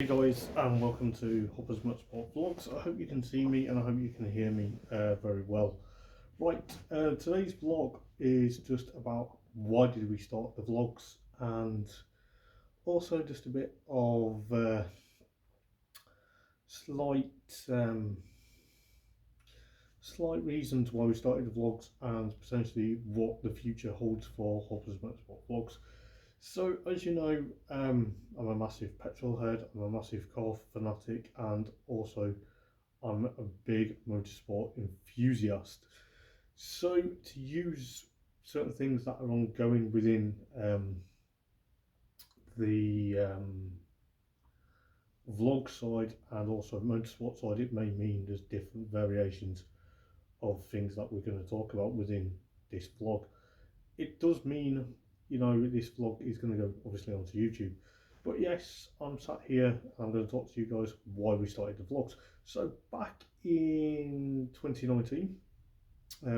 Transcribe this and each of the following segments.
Hey guys, and welcome to Hoppers Motorsport Vlogs. I hope you can see me and I hope you can hear me very well. Right, today's vlog is just about why did we start the vlogs, and also just a bit of slight slight reasons why we started the vlogs and potentially what the future holds for Hoppers Motorsport Vlogs. So, as you know, I'm a massive petrol head, I'm a massive car fanatic, and also I'm a big motorsport enthusiast. So, to use certain things that are ongoing within the vlog side and also motorsport side, it may mean there's different variations of things that we're going to talk about within this vlog. It does mean, this vlog is going to go obviously onto YouTube. But yes, I'm sat here and I'm going to talk to you guys why we started the vlogs. So back in 2019,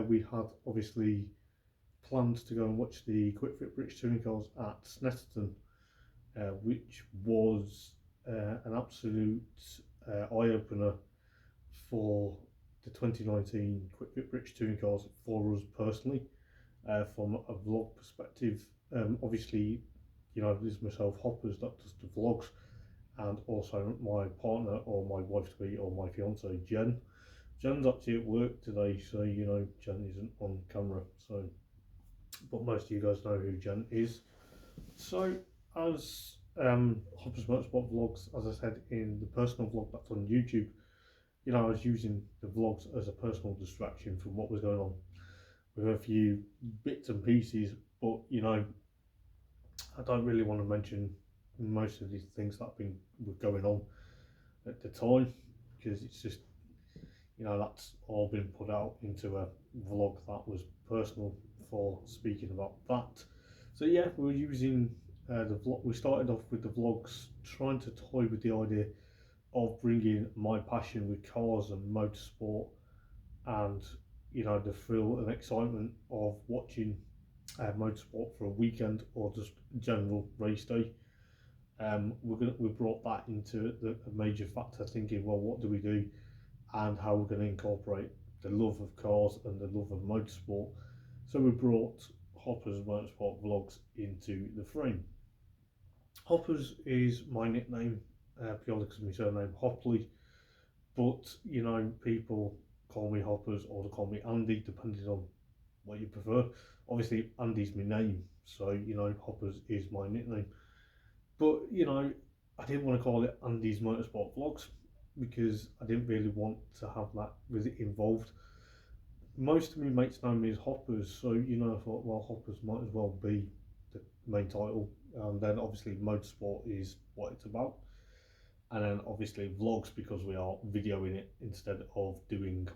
we had obviously planned to go and watch the Quick Fit British Touring Cars at Snetterton, which was an absolute eye-opener for the 2019 Quick Fit British Touring Cars for us personally. From a vlog perspective, obviously, there's myself, Hoppers, that does the vlogs, and also my partner or my wife to be or my fiance, Jen. Jen's actually at work today, so Jen isn't on camera. So, but most of you guys know who Jen is. So, as Hoppers Motorsport Vlogs, as I said in the personal vlog that's on YouTube, I was using the vlogs as a personal distraction from what was going on with a few bits and pieces, but I don't really want to mention most of these things that were going on at the time, because it's just that's all been put out into a vlog that was personal for speaking about that. So yeah, we were using the vlog. We started off with the vlogs trying to toy with the idea of bringing my passion with cars and motorsport, and the thrill and excitement of watching motorsport for a weekend or just general race day. We brought that into a major factor, thinking, well, what do we do and how we're going to incorporate the love of cars and the love of motorsport. So we brought Hoppers Motorsport Vlogs into the frame. Hoppers is my nickname, purely because of my surname Hopley, but people call me Hoppers or they call me Andy, depending on what you prefer. Obviously, Andy's my name, so Hoppers is my nickname. But I didn't want to call it Andy's Motorsport Vlogs because I didn't really want to have that with it involved. Most of my mates know me as Hoppers, so I thought, well, Hoppers might as well be the main title, and then obviously motorsport is what it's about, and then obviously vlogs because we are videoing it instead of doing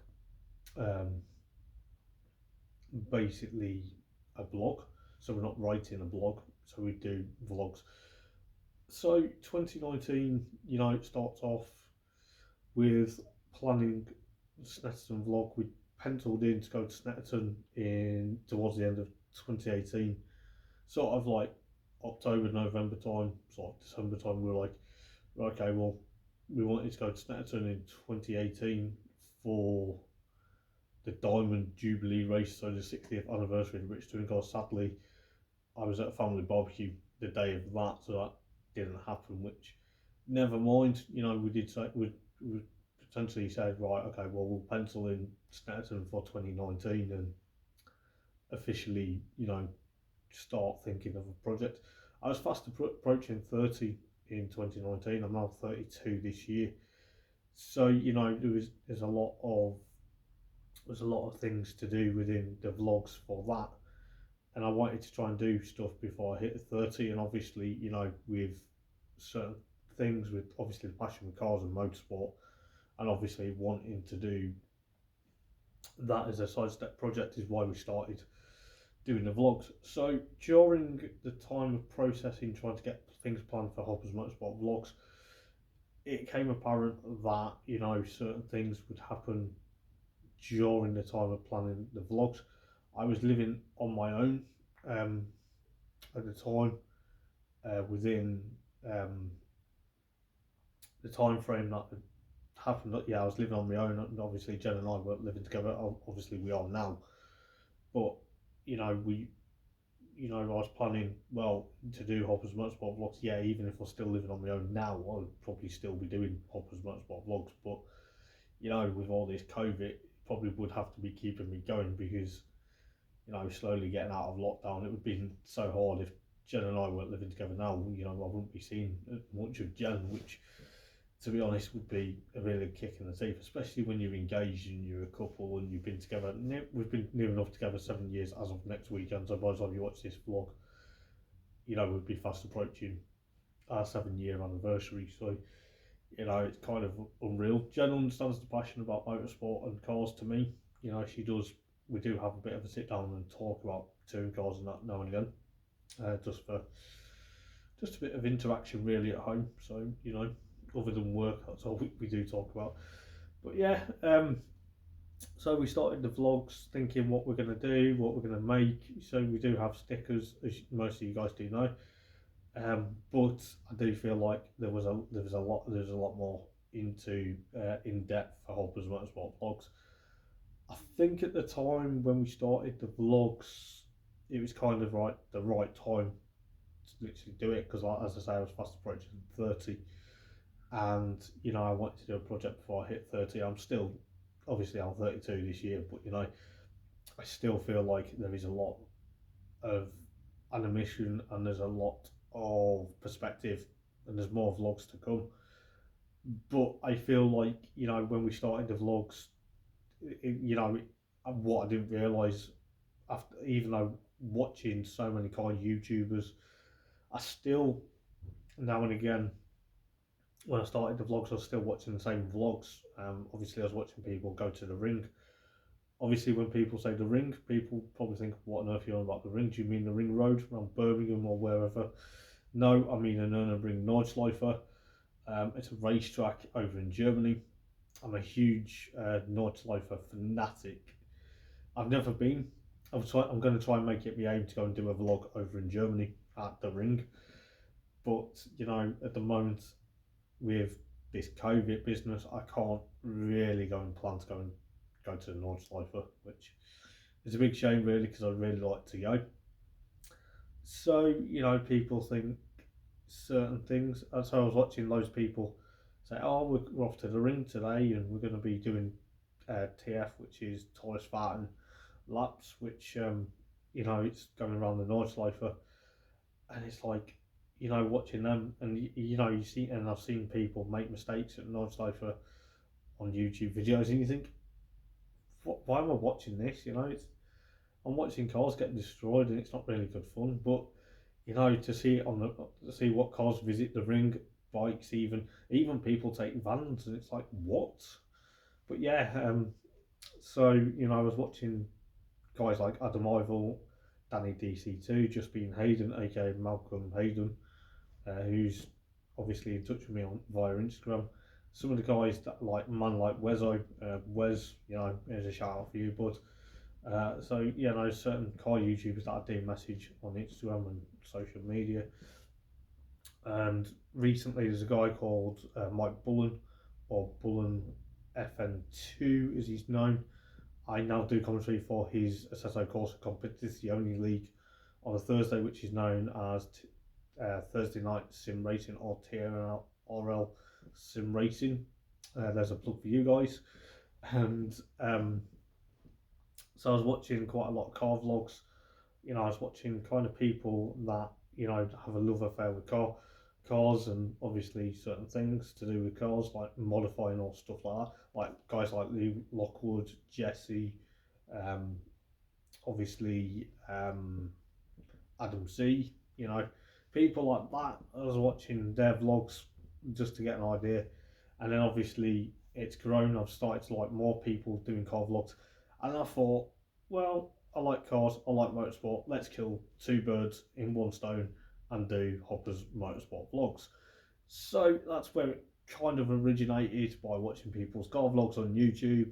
basically a blog. So we're not writing a blog, so we do vlogs. So 2019, it starts off with planning Snetterton vlog. We penciled in to go to Snetterton in towards the end of 2018, sort of like October, November time, sort of December time. We were like, okay, well, we wanted to go to Snetterton in 2018 for the Diamond Jubilee race, so the 60th anniversary of the British Touring Car. Sadly, I was at a family barbecue the day of that, so that didn't happen, which never mind. We did say we potentially said, right, okay, well, we'll pencil in Snetterton for 2019 and officially, start thinking of a project. I was fast approaching 30 in 2019. I'm now 32 this year, so there's a lot of things to do within the vlogs for that, and I wanted to try and do stuff before I hit 30. And obviously, with certain things, with obviously the passion with cars and motorsport, and obviously wanting to do that as a sidestep project is why we started doing the vlogs. So during the time of processing, trying to get things planned for Hoppers Motorsport Vlogs, it came apparent that certain things would happen during the time of planning the vlogs. I was living on my own at the time, within the time frame that had happened. Yeah, I was living on my own, and obviously Jen and I weren't living together. Obviously, we are now, but you know, I was planning to do Hoppers Motorsport Vlogs. Yeah, even if I was still living on my own now, I would probably still be doing Hoppers Motorsport Vlogs. But with all this COVID, it probably would have to be keeping me going because slowly getting out of lockdown, it would be so hard if Jen and I weren't living together now. I wouldn't be seeing much of Jen, which, to be honest, would be a really kick in the teeth, especially when you're engaged and you're a couple and you've been together. We've been near enough together 7 years as of next weekend. So by the time you watch this vlog, we'll be fast approaching our 7 year anniversary. So it's kind of unreal. Jen understands the passion about motorsport and cars to me. She does. We do have a bit of a sit down and talk about touring cars and that now and again, just a bit of interaction really at home. So other than work, that's all we do talk about. But yeah, so we started the vlogs thinking what we're going to do, what we're going to make. So we do have stickers, as most of you guys do know. But I do feel like there was a lot more into in depth for Hoppers Motorsport Vlogs. I think at the time when we started the vlogs, it was kind of like the right time to literally do it because, as I say, I was fast approaching 30, and I wanted to do a project before I hit 30. I'm 32 this year, but I still feel like there is a lot of animation and there's a lot of perspective and there's more vlogs to come. But I feel like when we started the vlogs, what I didn't realise, after even though watching so many car YouTubers, I still now and again, when I started the vlogs, I was still watching the same vlogs. Obviously I was watching people go to the ring. Obviously, when people say the ring, people probably think, what on earth are you on about the ring? Do you mean the ring road around Birmingham or wherever? No, I mean a Nürburgring Nordschleife. It's a racetrack over in Germany. I'm a huge Nordschleife fanatic. I've never been. I'm going to try and make it my aim to go and do a vlog over in Germany at the ring. But, at the moment, with this COVID business, I can't really go and plan to go to the Nordschleife, which is a big shame really because I'd really like to go. So people think certain things, and so I was watching those people say, "Oh, we're off to the ring today, and we're going to be doing TF, which is Todesfahrten laps, which it's going around the Nordschleife," and it's like watching them, and you see, and I've seen people make mistakes at Nordschleife on YouTube videos, and you think, why am I watching this? I'm watching cars get destroyed, and it's not really good fun. But to see it to see what cars visit the ring, bikes, even people take vans, and it's like, what? But yeah, so I was watching guys like Adam Ivel, Danny DC2, Just Being Hayden, aka Malcolm Hayden, who's obviously in touch with me via Instagram. Some of the guys that like Wezzo, Wes, here's a shout out for you, bud. So certain car YouTubers that I do message on Instagram and social media. And recently there's a guy called Mike Bullen, or Bullen FN2 as he's known. I now do commentary for his Assetto Corsa Competizione, the only league on a Thursday, which is known as Thursday Night Sim Racing, or TRL Sim Racing. There's a plug for you guys. And so I was watching quite a lot of car vlogs. I was watching kind of people that have a love affair with cars, and obviously certain things to do with cars, like modifying or stuff like that. Like guys like Lee Lockwood, Jesse, obviously Adam C. People like that. I was watching their vlogs just to get an idea, and then obviously it's grown. I've started to like more people doing car vlogs, and I thought, well, I like cars, I like motorsport. Let's kill two birds in one stone and do Hoppers Motorsport Vlogs. So that's where it kind of originated, by watching people's car vlogs on YouTube,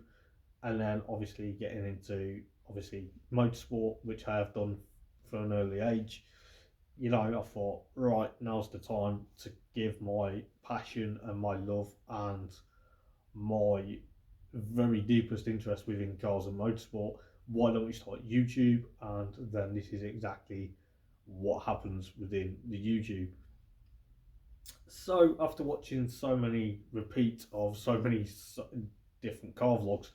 and then obviously getting into motorsport, which I have done from an early age. I thought, right, now's the time to give my passion and my love and my very deepest interest within cars and motorsport. Why don't we start YouTube? And then this is exactly what happens within the YouTube. So after watching so many repeats of so many different car vlogs,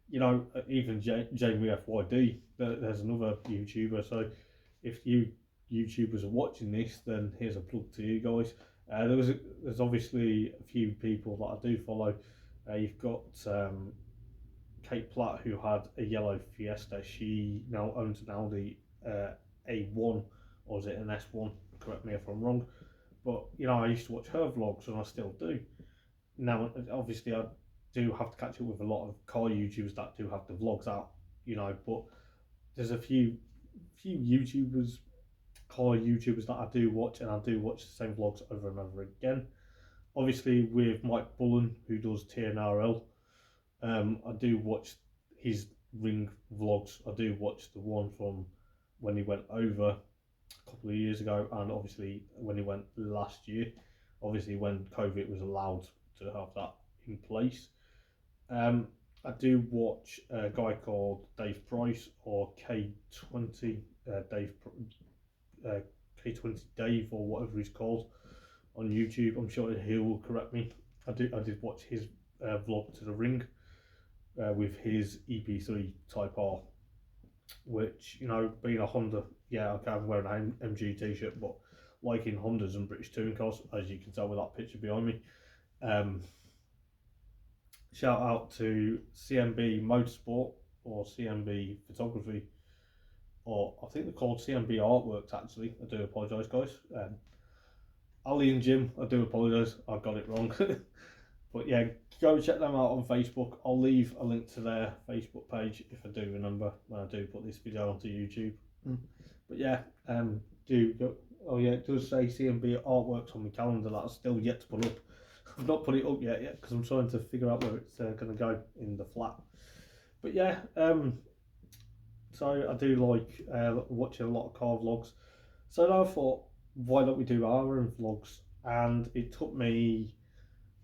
even Jamie FYD, there's another YouTuber. So if you YouTubers are watching this, then here's a plug to you guys. There's obviously a few people that I do follow. You've got Kate Platt, who had a yellow Fiesta. She now owns an Audi A1, or is it an S1? Correct me if I'm wrong. But I used to watch her vlogs, and I still do. Now, obviously, I do have to catch up with a lot of car YouTubers that do have the vlogs out. But there's a few YouTubers, car YouTubers that I do watch, and I do watch the same vlogs over and over again. Obviously, with Mike Bullen, who does TNRL, I do watch his ring vlogs. I do watch the one from when he went over a couple of years ago, and obviously when he went last year, obviously when COVID was allowed to have that in place. Um, I do watch a guy called Dave Price, or K20 uh, K20 Dave, or whatever he's called on YouTube. I'm sure he will correct me. I did watch his vlog to the ring with his EP3 Type R, which, being a Honda, yeah, okay, I'm wearing an MG t-shirt, but liking Hondas and British touring cars, as you can tell with that picture behind me. Shout out to CMB Motorsport, or CMB Photography, or I think they're called CMB Artworks, actually. I do apologise, guys. Ali and Jim, I do apologise, I got it wrong. But yeah, go check them out on Facebook. I'll leave a link to their Facebook page if I do remember when I do put this video onto YouTube. But yeah, do go. Oh yeah, it does say CMB Artworks on my calendar that I've still yet to put up. I've not put it up yet because I'm trying to figure out where it's going to go in the flat. But yeah, so I do like watching a lot of car vlogs. So I thought, why don't we do our own vlogs? And it took me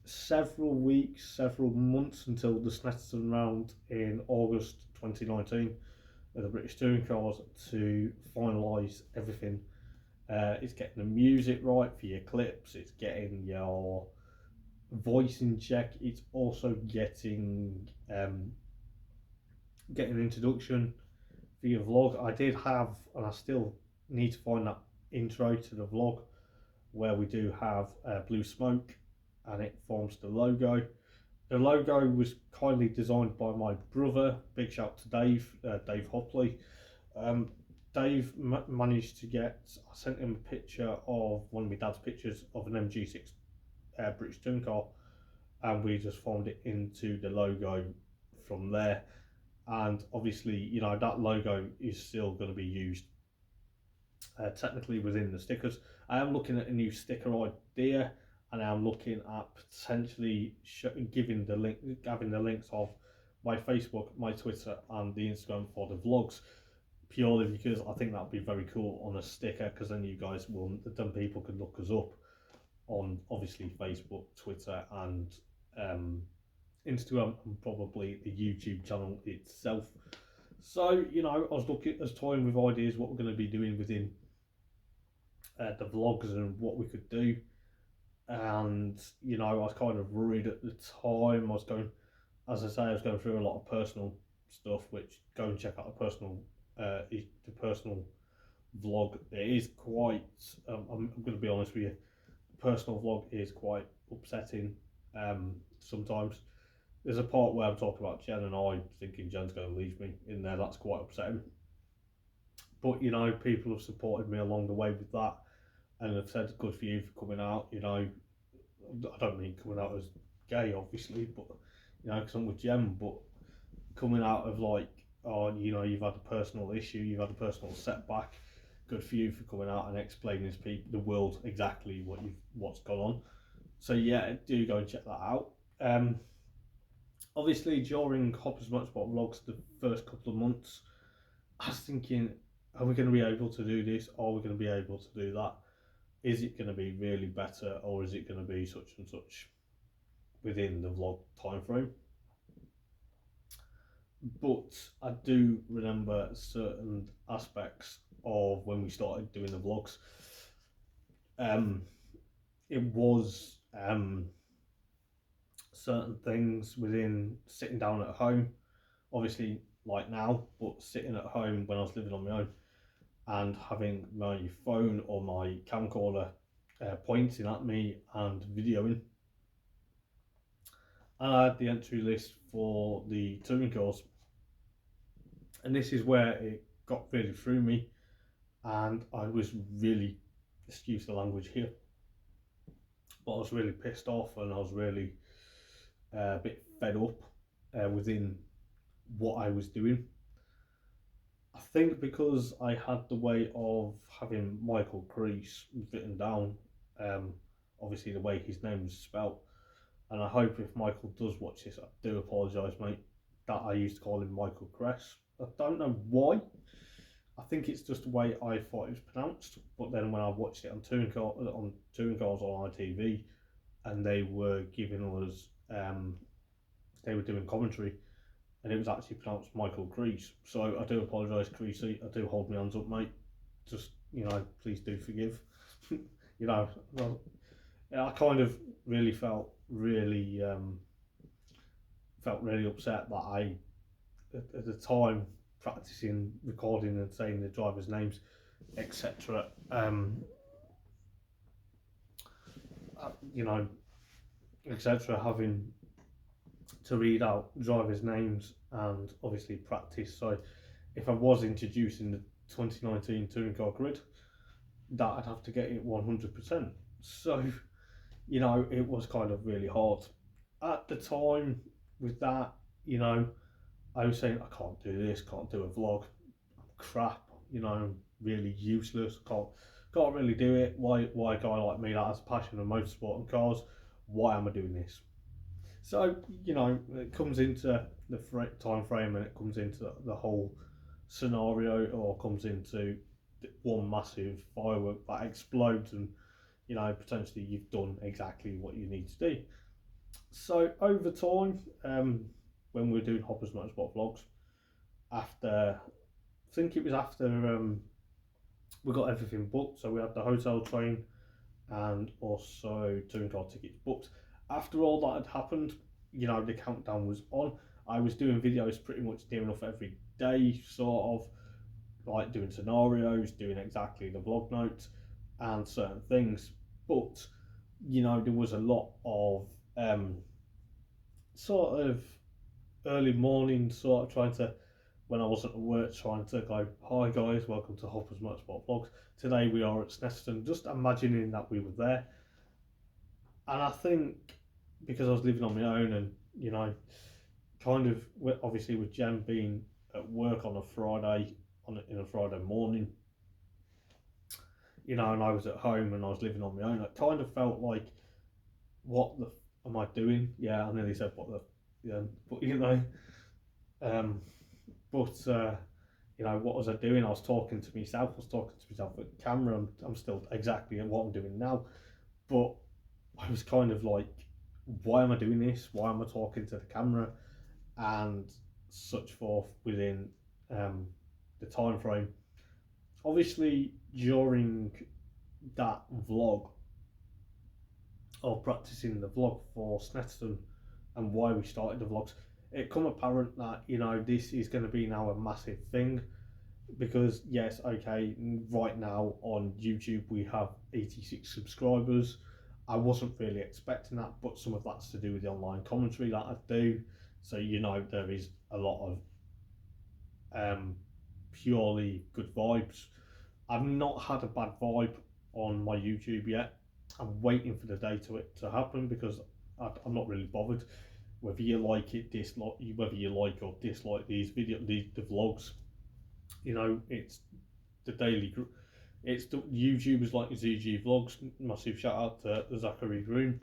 several weeks, several months until the Snetterton round in August 2019 of the British Touring Cars to finalise everything. It's getting the music right for your clips, it's getting your voice in check, it's also getting getting an introduction for your vlog. I did have, and I still need to find that intro to the vlog where we do have blue smoke and it forms the logo. The logo was kindly designed by my brother. Big shout to Dave, Dave Hopley. Dave managed to get, I sent him a picture of one of my dad's pictures of an MG6 British touring car, and we just formed it into the logo from there. And obviously, that logo is still going to be used technically within the stickers. I am looking at a new sticker idea, and I'm looking at potentially having the links of my Facebook, my Twitter, and the Instagram for the vlogs, purely because I think that would be very cool on a sticker. Because then people can look us up on obviously Facebook, Twitter, and Instagram, and probably the YouTube channel itself. So I was toying with ideas what we're going to be doing within the vlogs and what we could do. And I was kind of worried at the time. I was going, as I say, I was going through a lot of personal stuff. Which, go and check out the personal vlog. It is quite. I'm going to be honest with you. The personal vlog is quite upsetting. Sometimes there's a part where I'm talking about Jen and I thinking Jen's going to leave me in there. That's quite upsetting. But people have supported me along the way with that, and have said good for you for coming out. I don't mean coming out as gay, obviously, but because I'm with Jem, but coming out of like, oh, you've had a personal issue, you've had a personal setback. Good for you for coming out and explaining to the world exactly what's gone on. So yeah, do go and check that out. Obviously, during Hoppers Motorsport Vlogs, the first couple of months, I was thinking, are we going to be able to do this? Are we going to be able to do that? Is it going to be really better, or is it going to be such and such within the vlog time frame? But I do remember certain aspects of when we started doing the vlogs. It was certain things within sitting down at home, obviously like now, but sitting at home when I was living on my own and having my phone or my camcorder pointing at me and videoing. And I had the entry list for the touring cars, and this is where it got really through me, and I was really, excuse the language here, but I was really pissed off, and I was really a bit fed up within what I was doing. I think because I had the way of having Michael Crease written down, obviously the way his name was spelt, and I hope if Michael does watch this, I do apologise, mate, that I used to call him Michael Cress. I don't know why. I think it's just the way I thought it was pronounced. But then when I watched it on Touring Cars on ITV, and they were giving us, they were doing commentary, and it was actually pronounced Michael Crease. So I do apologise, Creasy. I do hold my hands up, mate. Just, please do forgive. I kind of really felt really upset that I, at the time, practicing recording and saying the drivers' names, etc. Etc. Having to read out drivers' names and obviously practice. So if I was introducing the 2019 touring car grid, that I'd have to get it 100%. So, it was kind of really hard. At the time with that, I was saying, I can't do this, can't do a vlog, I'm crap, really useless, can't really do it. Why a guy like me that has a passion of motorsport and cars, why am I doing this? So, it comes into the time frame, and it comes into the whole scenario, or comes into one massive firework that explodes, and potentially you've done exactly what you need to do. So over time, when we were doing Hoppers Motorsport Vlogs, after, I think it was after we got everything booked, so we had the hotel, train, and also touring car tickets booked. After all that had happened, the countdown was on. I was doing videos pretty much near enough every day, sort of like doing scenarios, doing exactly the vlog notes and certain things. But there was a lot of sort of early morning, sort of trying to, when I wasn't at work, trying to go, hi guys, welcome to Hoppers Motorsport Vlogs. Today we are at Snetterton, just imagining that we were there. And I think because I was living on my own, and kind of obviously with Jem being at work on a Friday, in a Friday morning, and I was at home and I was living on my own, I kind of felt like, what the am I doing? Yeah, I nearly said what the, yeah, but what was I doing? I was talking to myself. I was talking to myself at the camera. I'm still exactly what I'm doing now, but I was kind of like, why am I doing this? Why am I talking to the camera? And such forth within the time frame. Obviously, during that vlog, or practicing the vlog for Snetterton, and why we started the vlogs, it come apparent that this is going to be now a massive thing, because yes, okay, right now on YouTube we have 86 subscribers. I wasn't really expecting that, but some of that's to do with the online commentary that I do. So there is a lot of purely good vibes. I've not had a bad vibe on my YouTube yet. I'm waiting for the day to happen, because I'm not really bothered whether you like it, dislike, whether you like or dislike these the vlogs. It's the daily. It's the YouTubers like ZG Vlogs. Massive shout out to Zachary Groom.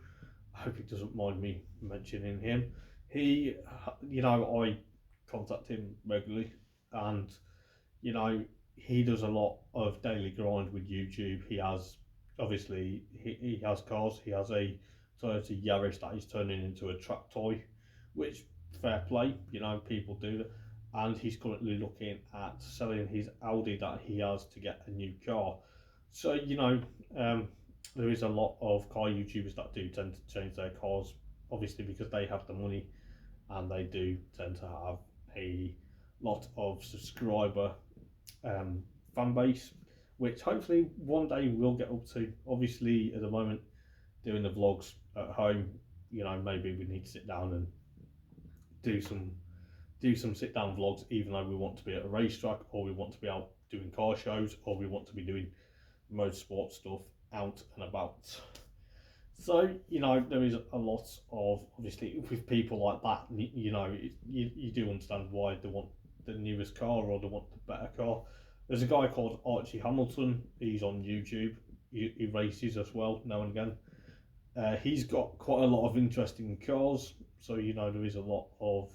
I hope he doesn't mind me mentioning him. He, I contact him regularly, and he does a lot of daily grind with YouTube. He has obviously he has cars. He has a Toyota Yaris that he's turning into a track toy, which fair play, you know, people do that. And he's currently looking at selling his Audi that he has to get a new car. So you know, there is a lot of car YouTubers that do tend to change their cars, obviously because they have the money and they do tend to have a lot of subscriber fan base, which hopefully one day we'll get up to. Obviously, at the moment, doing the vlogs at home, you know, maybe we need to sit down and do some sit down vlogs, even though we want to be at a racetrack, or we want to be out doing car shows, or we want to be doing motorsport stuff out and about. So, you know, there is a lot of, obviously, with people like that, you know, you do understand why they want the newest car or they want the better car. There's a guy called Archie Hamilton. He's on YouTube. He races as well now and again. He's got quite a lot of interesting cars. So, you know, there is a lot of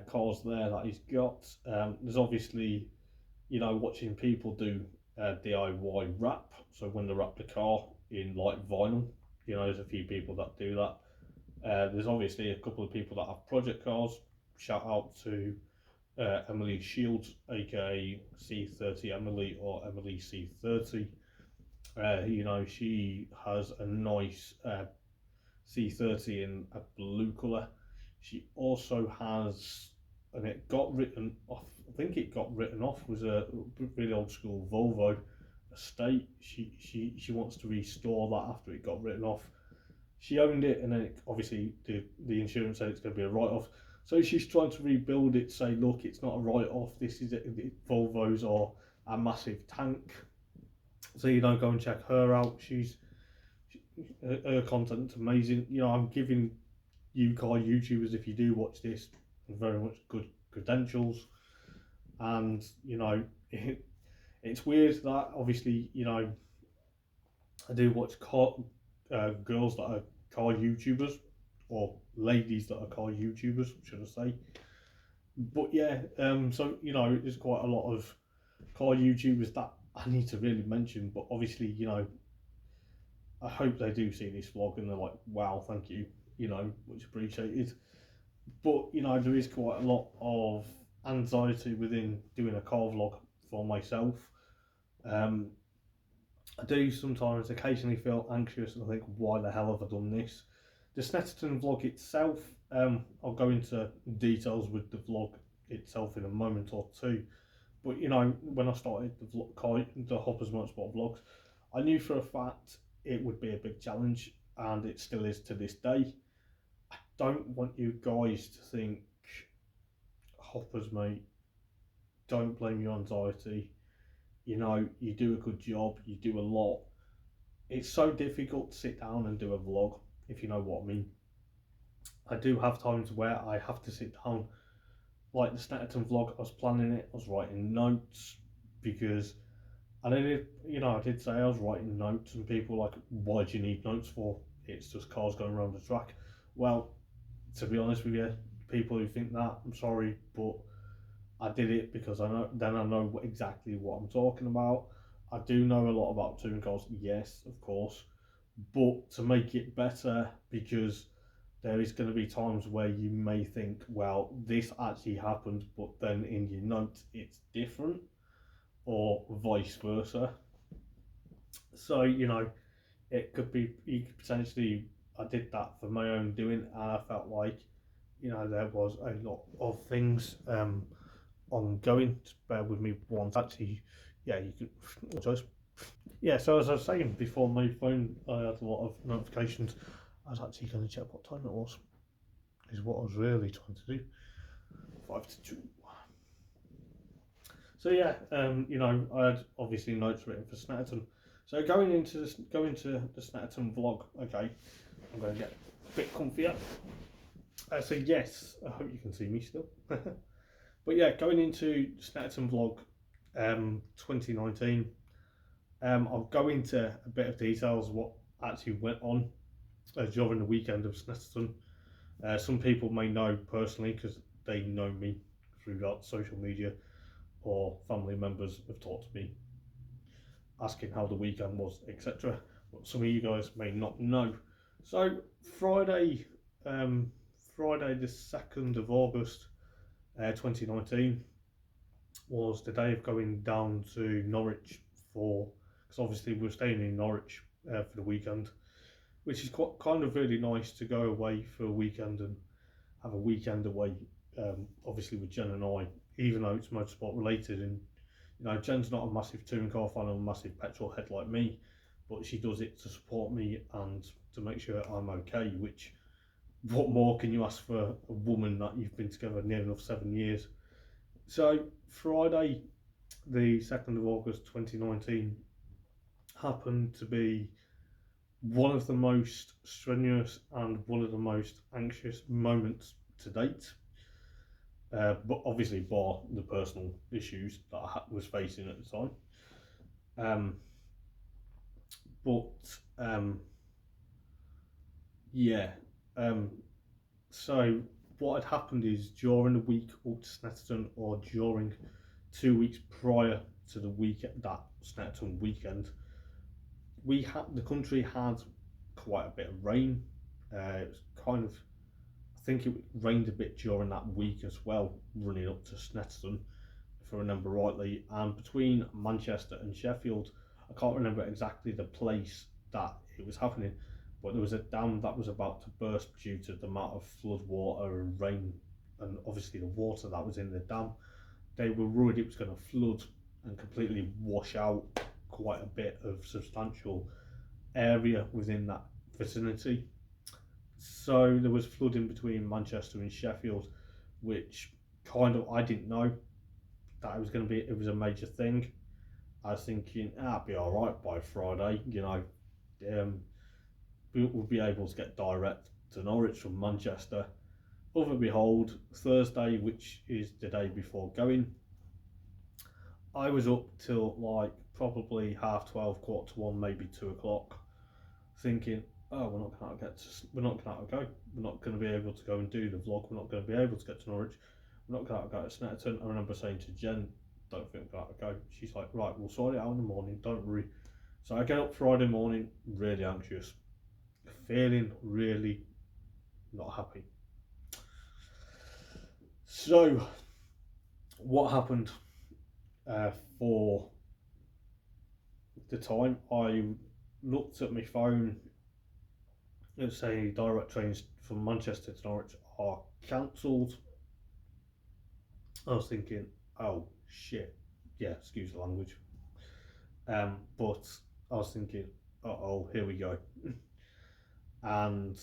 cars there that he's got. There's obviously, you know, watching people do DIY wrap. So when they wrap the car in like vinyl, you know, there's a few people that do that. There's obviously a couple of people that have project cars. Shout out to Emily Shields, aka C30 Emily or Emily C30. You know, she has a nice C30 in a blue colour. She also has, and it got written off, I think it got written off, was a really old school Volvo estate. She wants to restore that after it got written off. She owned it, and then obviously the insurance said it's going to be a write-off. So she's trying to rebuild it, say, look, it's not a write-off, this is it. Volvos are a massive tank. So, you know, go and check her out. Her content's amazing. You know, I'm giving you car YouTubers, if you do watch this, very much good credentials. And, you know, it's weird that obviously, you know, I do watch girls that are car YouTubers, or ladies that are car YouTubers, should I say. But yeah, so, you know, there's quite a lot of car YouTubers that I need to really mention, but obviously, you know, I hope they do see this vlog and they're like, wow, thank you, you know, much appreciated. But, you know, there is quite a lot of anxiety within doing a car vlog for myself. I do sometimes occasionally feel anxious and I think, why the hell have I done this? The Snetterton vlog itself, I'll go into details with the vlog itself in a moment or two. But, you know, when I started the Hoppers Motorsport Vlogs, I knew for a fact it would be a big challenge, and it still is to this day. I don't want you guys to think, Hoppers, mate, don't blame your anxiety. You know, you do a good job, you do a lot. It's so difficult to sit down and do a vlog, if you know what I mean. I do have times where I have to sit down, like the Snetterton vlog, I was planning it, I was writing notes, because, and I did, you know, I did say I was writing notes, and people were like, why do you need notes for? It's just cars going around the track. Well, to be honest with you, people who think that, I'm sorry, but I did it because I know exactly what I'm talking about. I do know a lot about touring cars, yes, of course, but to make it better, because there is going to be times where you may think, well, this actually happened, but then in your notes it's different, or vice versa. So, you know, it could be, you could potentially, I did that for my own doing, and I felt like, you know, there was a lot of things ongoing. Just bear with me once. Actually, yeah, you could just, yeah. So as I was saying before, my phone, I had a lot of notifications. I was actually going to check what time it was. Is what I was really trying to do. 5 to 2. So yeah, you know, I had obviously notes written for Snetterton. So going into the Snetterton vlog, okay, I'm going to get a bit comfier. So yes, I hope you can see me still. But yeah, going into Snetterton vlog 2019, I'll go into a bit of details of what actually went on during the weekend of Snetterton. Some people may know personally because they know me through social media. or family members have talked to me asking how the weekend was, etc. But some of you guys may not know. So Friday, Friday the 2nd of August 2019 was the day of going down to Norwich because obviously we're staying in Norwich for the weekend, which is quite kind of really nice to go away for a weekend and have a weekend away. Obviously with Jen and I, even though it's motorsport related, and Jen's not a massive touring car fan or a massive petrol head like me, but she does it to support me and to make sure I'm okay. Which, what more can you ask for a woman that you've been together near enough 7 years? So Friday, the 2nd of August 2019, happened to be one of the most strenuous and one of the most anxious moments to date. But obviously, bar the personal issues that I was facing at the time. So what had happened is during the week up to Snetterton, or during 2 weeks prior to the that Snetterton weekend, the country had quite a bit of rain. It was kind of, I think it rained a bit during that week as well, running up to Snetterton, if I remember rightly. And between Manchester and Sheffield, I can't remember exactly the place that it was happening, but there was a dam that was about to burst due to the amount of flood water and rain, and obviously the water that was in the dam. They were worried it was going to flood and completely wash out quite a bit of substantial area within that vicinity. So there was flooding between Manchester and Sheffield, which kind of, I didn't know that it was a major thing. I was thinking, it'll be all right by Friday, we'll be able to get direct to Norwich from Manchester. Other behold, Thursday, which is the day before going, I was up till like probably 12:30, 1:45, maybe 2 o'clock, thinking, oh, we're not going to go. We're not going to be able to go and do the vlog. We're not going to be able to get to Norwich. We're not going to go to Snetterton. I remember saying to Jen, don't think we're going to go. She's like, right, we'll sort it out in the morning. Don't worry. So I get up Friday morning, really anxious, feeling really not happy. So what happened for the time? I looked at my phone. It was saying direct trains from Manchester to Norwich are cancelled. I was thinking, oh shit, yeah, excuse the language. But I was thinking, oh, here we go. And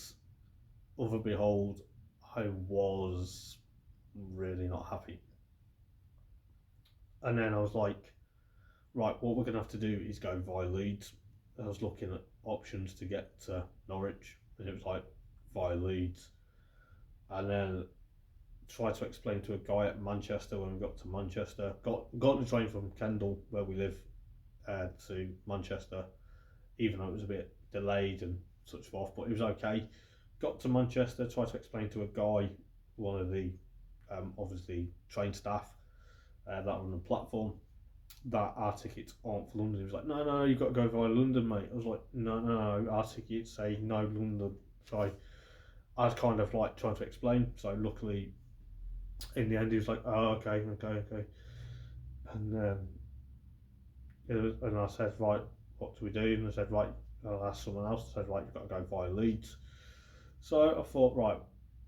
other behold, I was really not happy. And then I was like, right, what we're going to have to do is go via Leeds. I was looking at options to get to Norwich, and it was like via Leeds. And then tried to explain to a guy at Manchester when we got to Manchester. Got the train from Kendal, where we live, to Manchester, even though it was a bit delayed and such forth, but it was okay. Got to Manchester, tried to explain to a guy, one of the obviously train staff that were on the platform, that our tickets aren't for London. He was like, no, you've got to go via London, mate. I was like, no, our tickets say no London. So I was kind of like trying to explain. So luckily, in the end, he was like, oh, okay. And and I said, right, what do we do? And I said, right, I'll ask someone else. I said, right, you've got to go via Leeds. So I thought, right,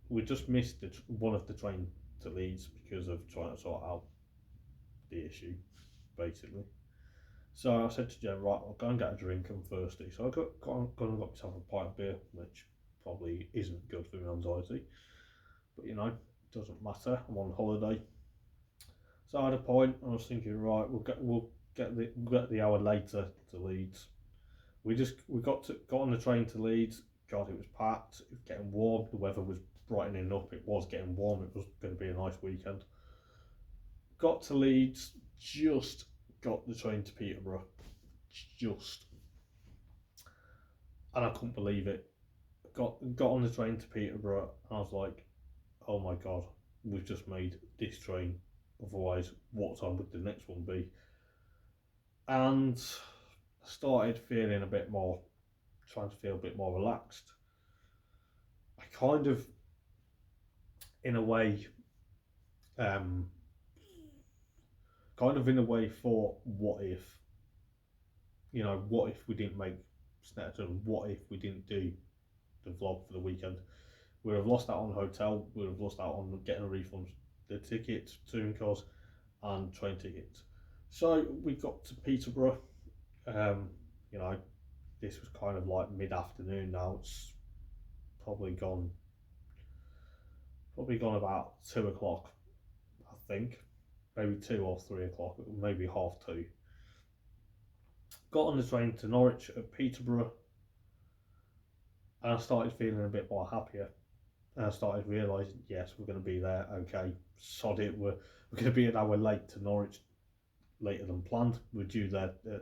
we just missed one of the train to Leeds because of trying to sort out the issue, basically. So I said to Jen, right, I'll go and get a drink. I'm thirsty. So I got myself a pint of beer, which probably isn't good for my anxiety. But it doesn't matter. I'm on holiday. So I had a pint, and I was thinking, right, we'll get the hour later to Leeds. We got on the train to Leeds. God, it was packed. It was getting warm. The weather was brightening up. It was getting warm. It was going to be a nice weekend. Got to Leeds. Just got the train to Peterborough. And I couldn't believe it. Got on the train to Peterborough, and I was like, oh my God, we've just made this train otherwise what time would the next one be? And I started feeling a bit more, trying to feel a bit more relaxed. I kind of, in a way, um, thought, what if we didn't make Snetterton? What if we didn't do the vlog for the weekend? We'd have lost out on the hotel, we'd have lost out on getting a refund, the tickets, touring cars, and train tickets. So we got to Peterborough. Um, you know, this was kind of like mid-afternoon now. It's probably gone about 2 o'clock, I think. Maybe 2 or 3 o'clock, maybe half two. Got on the train to Norwich at Peterborough, and I started feeling a bit more happier. And I started realising, yes, we're going to be there. Okay, sod it. We're going to be an hour late to Norwich, later than planned. We're due there. I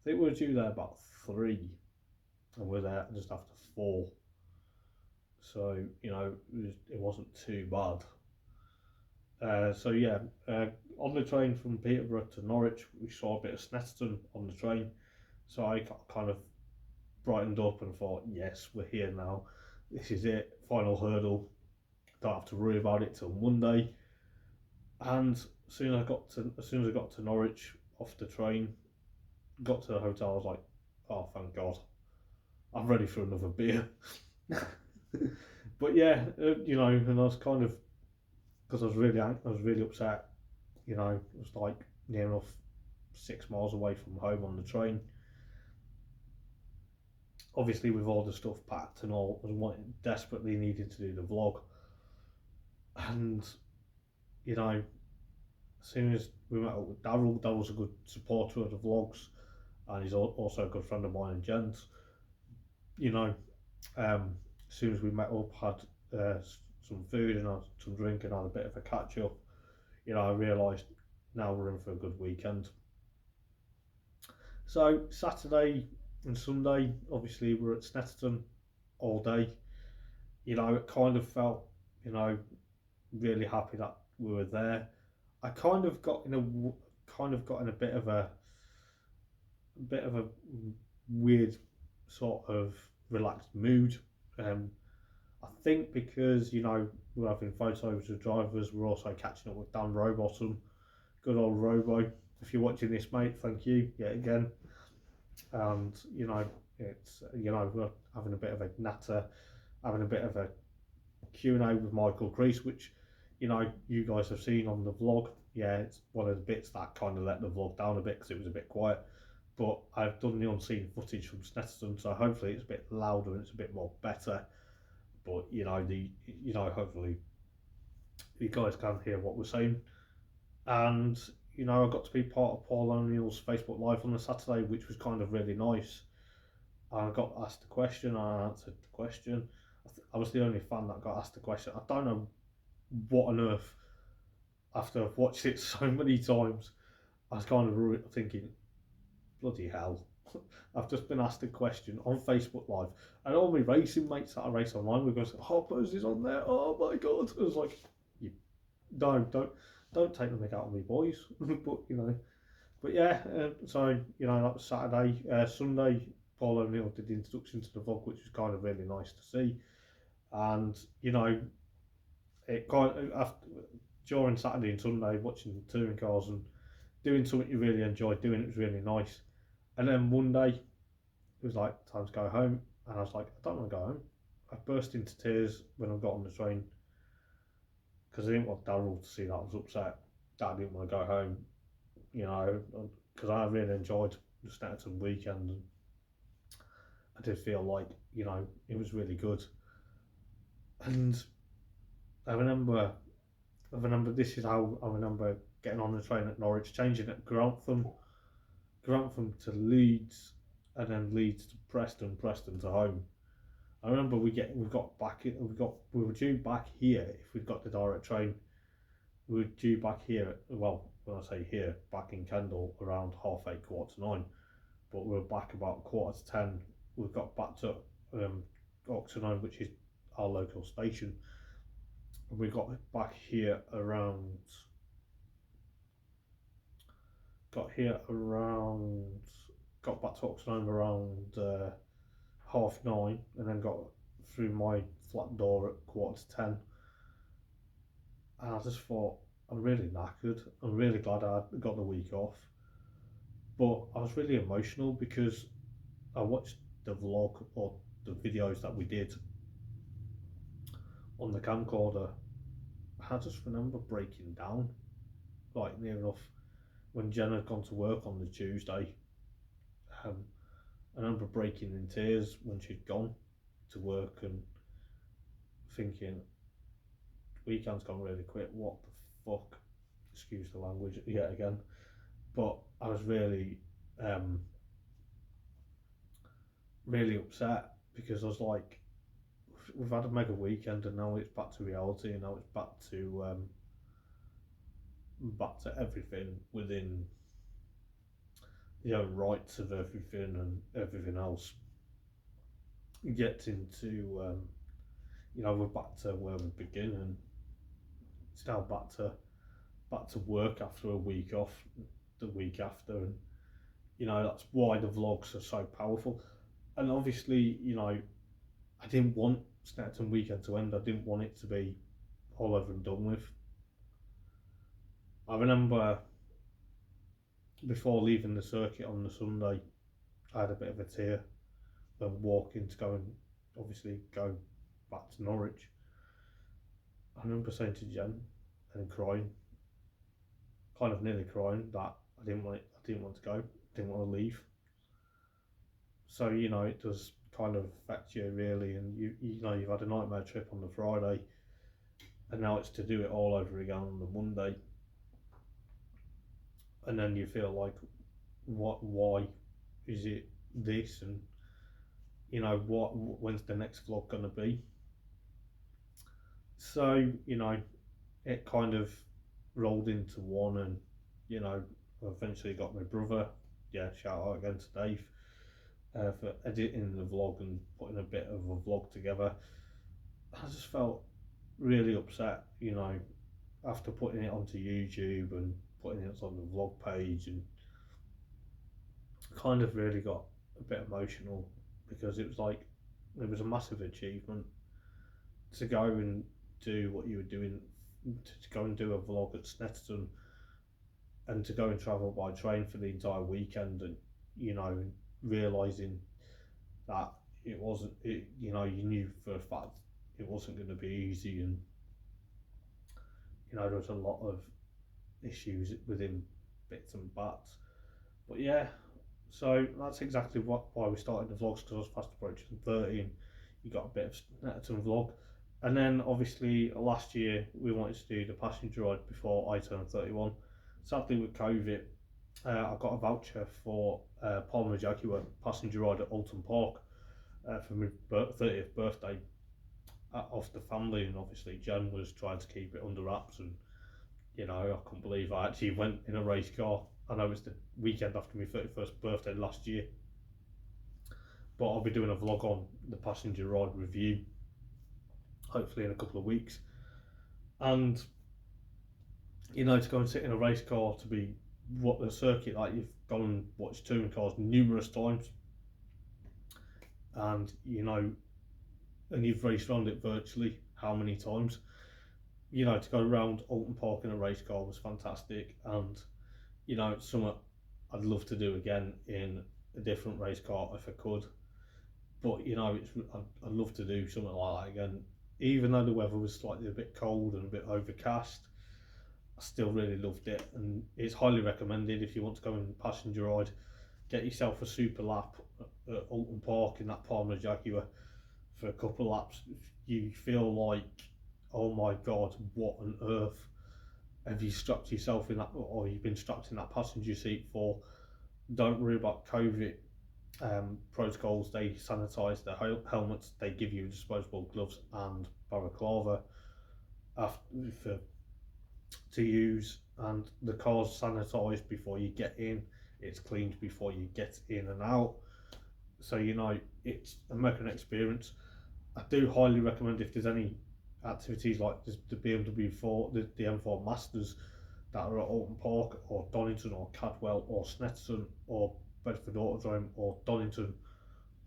think we were due there about 3, and we're there just after 4. So it wasn't too bad. On the train from Peterborough to Norwich, we saw a bit of Snetterton on the train. So I kind of brightened up and thought, yes, we're here now. This is it, final hurdle. Don't have to worry about it till Monday. And as soon as I got to Norwich off the train, got to the hotel, I was like, oh, thank God, I'm ready for another beer. But yeah, and I was kind of, because I was really upset. It was like near enough 6 miles away from home on the train. Obviously, with all the stuff packed and all, I was desperately needed to do the vlog. And as soon as we met up with Darryl, Darryl's a good supporter of the vlogs, and he's also a good friend of mine and Jen's. As soon as we met up, had some food and some drink and had a bit of a catch up, I realised now we're in for a good weekend. So Saturday and Sunday, obviously, we're at Snetterton all day. It kind of felt, really happy that we were there. I kind of got in a bit of a weird sort of relaxed mood. I think because we're having photos of drivers, we're also catching up with Dan Rowbottom, good old Robo. If you're watching this, mate, thank you yet again. And it's we're having a bit of a natter, having a bit of a Q&A with Michael Crease, which you guys have seen on the vlog. Yeah, it's one of the bits that kind of let the vlog down a bit because it was a bit quiet. But I've done the unseen footage from Snetterton, so hopefully it's a bit louder and it's a bit more better. But hopefully you guys can hear what we're saying. And I got to be part of Paul O'Neill's Facebook Live on the Saturday, which was kind of really nice. I got asked a question, and I answered the question. I was the only fan that got asked a question. I don't know what on earth, after I've watched it so many times, I was kind of thinking, bloody hell, I've just been asked a question on Facebook Live, and all my racing mates that I race online were going, Hoppers is on there, oh my God. I was like, you don't take the mick out of me, boys. But yeah, so that was Saturday. Sunday, Paul O'Neill did the introduction to the vlog, which was kind of really nice to see. And it kind of, after, during Saturday and Sunday, watching the touring cars and doing something you really enjoyed doing, it was really nice. And then Monday, it was like, time to go home, and I was like, I don't want to go home. I burst into tears when I got on the train because I didn't want Darryl to see that I was upset that I didn't want to go home, because I really enjoyed the Snetterton weekend, and I did feel like it was really good. And I remember this is how I remember getting on the train at Norwich, changing at Grantham to Leeds, and then Leeds to Preston, Preston to home. I remember we were due back here if we'd got the direct train. We were due back here. Well, when I say here, back in Kendal around 8:30, 9:15. But we were back about 10:15. We got back to Oxenholme, which is our local station. And we got back here around got here around, got back to Oxford around 9:30, and then got through my flat door at 9:45. And I just thought, I'm really knackered. I'm really glad I got the week off. But I was really emotional because I watched the vlog or the videos that we did on the camcorder. I just remember breaking down, like near enough, when Jen had gone to work on the Tuesday. Um, I remember breaking in tears when she'd gone to work and thinking, weekend's gone really quick, what the fuck? Excuse the language yet again. But I was really, really upset because I was like, we've had a mega weekend and now it's back to reality, and now it's back to everything within rights of everything and everything else. Get into we're back to where we begin, and it's now back to work after a week off the week after, and that's why the vlogs are so powerful. And obviously, I didn't want Snetterton weekend to end. I didn't want it to be all over and done with. I remember before leaving the circuit on the Sunday, I had a bit of a tear when walking to go back to Norwich. I remember saying to Jen and crying, kind of nearly crying, that I didn't want to go, didn't want to leave. So it does kind of affect you really, and you've had a nightmare trip on the Friday, and now it's to do it all over again on the Monday, and then you feel like, why is it this, and when's the next vlog gonna be? So it kind of rolled into one, and I eventually got my brother, shout out again to Dave, for editing the vlog and putting a bit of a vlog together. I just felt really upset, after putting it onto YouTube and putting it on the vlog page, and kind of really got a bit emotional because it was a massive achievement to go and do what you were doing, to go and do a vlog at Snetterton, and to go and travel by train for the entire weekend, and realising that it wasn't, you knew for a fact it wasn't going to be easy, and there was a lot of issues within bits and bats. But yeah, so that's exactly why we started the vlogs, because I was fast approaching 30 and you got a bit of Snetterton vlog. And then obviously last year we wanted to do the passenger ride before I turned 31. Sadly with COVID, I got a voucher for Palmer Jaguar passenger ride at Alton Park for my 30th birthday off the family, and obviously Jen was trying to keep it under wraps, and I couldn't believe I actually went in a race car. I know it's the weekend after my 31st birthday last year, but I'll be doing a vlog on the passenger ride review hopefully in a couple of weeks. And to go and sit in a race car, to be what the circuit, like you've gone and watched touring cars numerous times, and and you've raced around it virtually how many times, to go around Alton Park in a race car was fantastic. And it's something I'd love to do again in a different race car if I could. But I'd love to do something like that again, even though the weather was slightly a bit cold and a bit overcast. I still really loved it, and it's highly recommended if you want to go and passenger ride. Get yourself a super lap at Alton Park in that Palmer Jaguar for a couple of laps. You feel like, oh my god, what on earth have you strapped yourself in that, or you've been strapped in that passenger seat for? Don't worry about COVID protocols. They sanitize their helmets, they give you disposable gloves and balaclava to use, and the car's sanitized before you get in, it's cleaned before you get in and out. So it's a American experience. I do highly recommend, if there's any activities like the BMW 4, the M4 Masters that are at Alton Park or Donington or Cadwell or Snetterton or Bedford Autodrome or Donington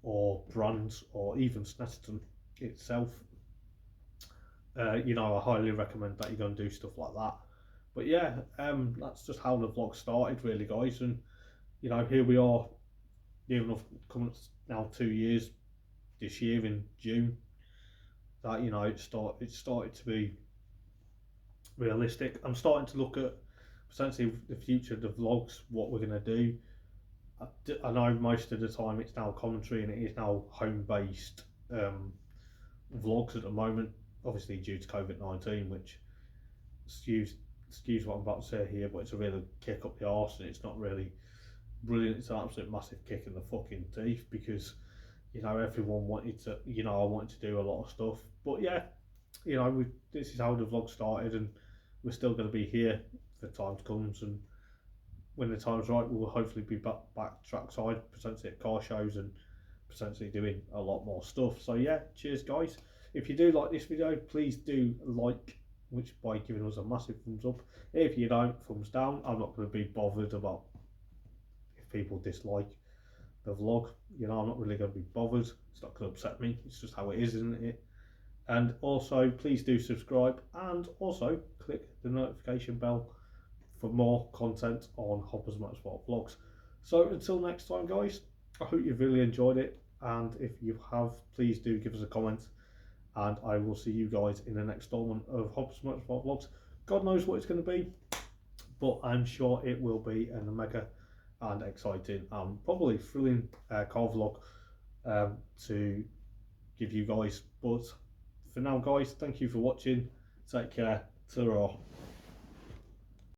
or Brands or even Snetterton itself. You know, I highly recommend that you go and do stuff like that. But yeah, that's just how the vlog started, really, guys. And you know, here we are, near enough coming now 2 years this year in June. That, you know, it started to be realistic. I'm starting to look at potentially the future of the vlogs, what we're going to do. I know most of the time it's now commentary and it is now home based vlogs at the moment, obviously due to COVID-19, which excuse what I'm about to say here, but it's a real kick up the arse and it's not really brilliant. It's an absolute massive kick in the fucking teeth because, you know, everyone wanted to, you know, I wanted to do a lot of stuff. But yeah, you know, this is how the vlog started, and we're still going to be here for time comes, and when the time's right, we'll hopefully be back trackside, potentially at car shows and potentially doing a lot more stuff. So yeah, cheers guys. If you do like this video, please do like, which by giving us a massive thumbs up. If you don't, thumbs down. I'm not going to be bothered about if people dislike the vlog. You know, I'm not really going to be bothered. It's not going to upset me. It's just how it is, isn't it? And also, please do subscribe and also click the notification bell for more content on Hoppers Motorsport Vlogs. So until next time, guys, I hope you've really enjoyed it, and if you have, please do give us a comment, and I will see you guys in the next installment of Hoppers Motorsport Vlogs. God knows what it's going to be, but I'm sure it will be a mega and exciting and probably thrilling car vlog to give you guys. But for now, guys, thank you for watching. Take care. Ta-ra.